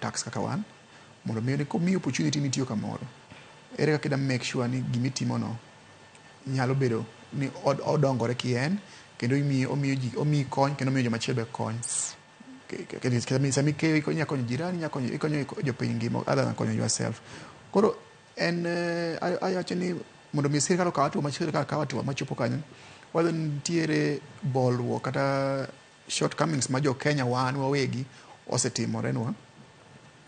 tax kaka wan mondo miyo ni komiyo opportunity ni tiyo kamoro ere kaka make sure ni gimitimo no nyalo bedo ni odongore kien kendo omiyi kony kendo omiyo joma chielo kony sami keyo ikonyo jirani ikonyo jopiny ngima other than konyo yourself koro en ayacho ni mondo mi sirkal okaw atua machopo kanyo wadhi nitiere bolruok kata shortcomings ma jo Kenya wan wawegi osetimorenwa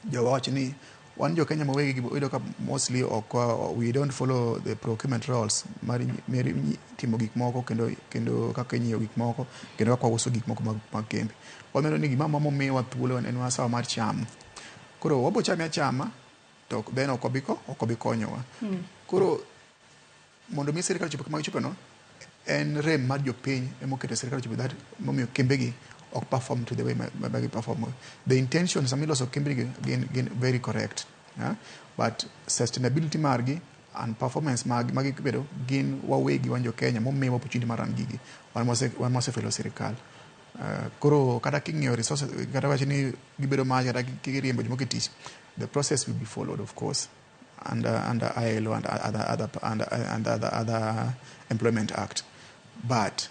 jowacho ni wan jo Kenya mawegi yudo ka mostly we don't follow the procurement rules mar timo gik moko kendo kaka nyiewo gik moko kendo kaka uso gik moko mag kembe waneno ni gima momiwa thuolo en wasawa mar cham koro wabo chama to then okobi konyowa koro mondo mi sirkal chopo kama chopo no en rem mar jopiny emoketo sirkal chopo that momiyo kembegi ok perform to the way my perform. The intention is amiloso kembegi again very correct, but sustainability margi and performance magi bedo gin wawegi wanjo Kenya momiyo opportunity maran gigi wan mose felo sirkal koro kata king'io resources kata wacho ni gibedo mach kata kiriembo jomoko tich the process will be followed of course under ILO and other employment act, but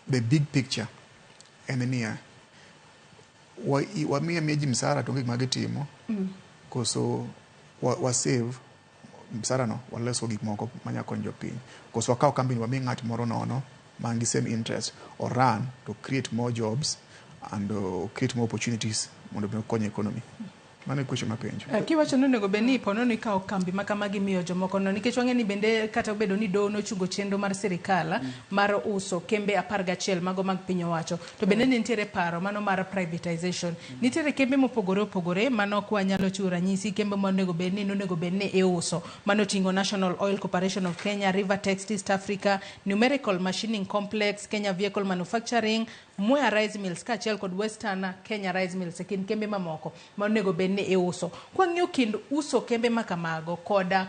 the big picture en niya wamiya meji msara to gik magitimo koso wasave msara no waleso gik moko manya konyo jopiny koso wakaw company wami ng'at moro nono mangi same interest or run to create more jobs and create more opportunities mondo konyo economy. Mane question mapenjo. Kiwacho ni onego beni pono ni kawo kambi makamagi miyo jomoko no nikech wang'e ni bende kata obedo ni dono chungo chenro mar sirkal mar uso kembe 11 mago mag piny owacho to bende nitiere paro mano mar privatization nitiere kembe mopogore opogore mano kwa nyalo chiwo ranyisi kembe monego bedni iuso mano tingo National Oil Corporation of Kenya, Rivertex East Africa, Numerical Machining Complex, Kenya Vehicle Manufacturing, Mwea Rice Mills kaachiel kod Western Kenya Rice Mills kin kembe mamoko monego bedni iuso. Kwang'iyo kind uso kembe makamago koda